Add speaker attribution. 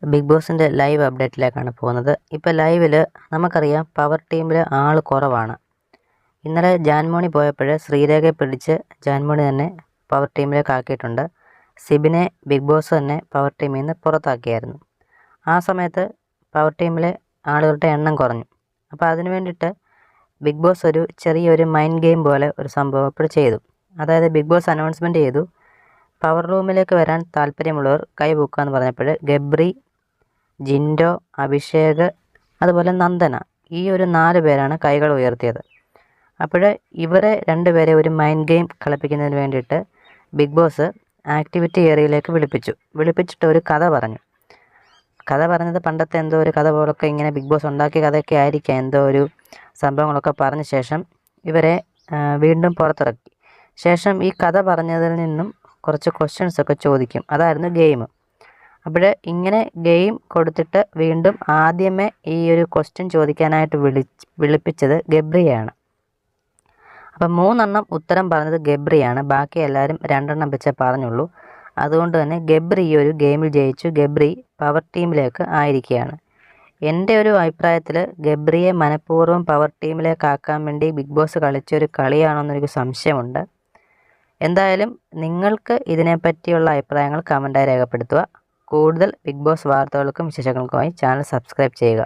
Speaker 1: Big ബോസിൻ്റെ live അപ്ഡേറ്റിലേക്കാണ് പോകുന്നത്. ഇപ്പോൾ ലൈവിൽ നമുക്കറിയാം പവർ ടീമിൽ ആൾ കുറവാണ്. ഇന്നലെ ജാൻമോണി പോയപ്പോൾ ശ്രീരേഖയെ പിടിച്ച് ജാൻമോണി തന്നെ പവർ ടീമിലേക്ക് ആക്കിയിട്ടുണ്ട്. സിബിനെ ബിഗ് ബോസ് തന്നെ പവർ ടീമിൽ നിന്ന് പുറത്താക്കിയായിരുന്നു. ആ സമയത്ത് പവർ ടീമിലെ ആളുകളുടെ എണ്ണം കുറഞ്ഞു. അപ്പോൾ അതിന് വേണ്ടിയിട്ട് ബിഗ് ബോസ് ഒരു ചെറിയൊരു മൈൻഡ് ഗെയിം പോലെ ഒരു സംഭവം ഇപ്പോൾ ചെയ്തു. അതായത് ബിഗ് ബോസ് അനൗൺസ്മെൻറ്റ് ചെയ്തു, പവർ റൂമിലേക്ക് വരാൻ താല്പര്യമുള്ളവർ കൈ പൊക്കാന്ന് പറഞ്ഞപ്പോൾ ഗബ്രി, ജിൻഡോ, അഭിഷേക്, അതുപോലെ നന്ദന, ഈ ഒരു 4 പേരാണ് കൈകൾ ഉയർത്തിയത്. അപ്പോൾ ഇവരെ 2 പേരെ ഒരു മൈൻഡ് ഗെയിം കളിപ്പിക്കുന്നതിന് വേണ്ടിയിട്ട് ബിഗ് ബോസ് ആക്ടിവിറ്റി ഏരിയയിലേക്ക് വിളിപ്പിച്ചിട്ട് ഒരു കഥ പറഞ്ഞു. കഥ പറഞ്ഞത് പണ്ടത്തെ എന്തോ ഒരു കഥ പോലൊക്കെ ഇങ്ങനെ ബിഗ് ബോസ് ഉണ്ടാക്കിയ കഥയൊക്കെ ആയിരിക്കാം. എന്തോ ഒരു സംഭവങ്ങളൊക്കെ പറഞ്ഞ ശേഷം ഇവരെ വീണ്ടും പുറത്തിറക്കി. ശേഷം ഈ കഥ പറഞ്ഞതിൽ നിന്നും കുറച്ച് ക്വസ്റ്റ്യൻസൊക്കെ ചോദിക്കും. അതായിരുന്നു ഗെയിം. അപ്പോൾ ഇങ്ങനെ ഗെയിം കൊടുത്തിട്ട് വീണ്ടും ആദ്യമേ ഈ ഒരു ക്വസ്റ്റ്യൻ ചോദിക്കാനായിട്ട് വിളിപ്പിച്ചത് ഗബ്രിയാണ്. അപ്പം 3 എണ്ണം ഉത്തരം പറഞ്ഞത് ഗബ്രിയാണ്. ബാക്കി എല്ലാവരും 2 എണ്ണം വെച്ചേ പറഞ്ഞുള്ളൂ. അതുകൊണ്ട് തന്നെ ഗബ്രി ഈ ഒരു ഗെയിമിൽ ജയിച്ചു. ഗബ്രി പവർ ടീമിലേക്ക് ആയിരിക്കുകയാണ്. എൻ്റെ ഒരു അഭിപ്രായത്തിൽ ഗബ്രിയെ മനഃപൂർവ്വം പവർ ടീമിലേക്ക് ആക്കാൻ വേണ്ടി ബിഗ് ബോസ് കളിച്ചൊരു കളിയാണോ എന്നൊരു സംശയമുണ്ട്. എന്തായാലും നിങ്ങൾക്ക് ഇതിനെപ്പറ്റിയുള്ള അഭിപ്രായങ്ങൾ കമൻറ്റായി രേഖപ്പെടുത്തുക. കൂടുതൽ ബിഗ് ബോസ് വാർത്തകൾക്കും വിശേഷങ്ങൾക്കുമായി ചാനൽ സബ്സ്ക്രൈബ് ചെയ്യുക.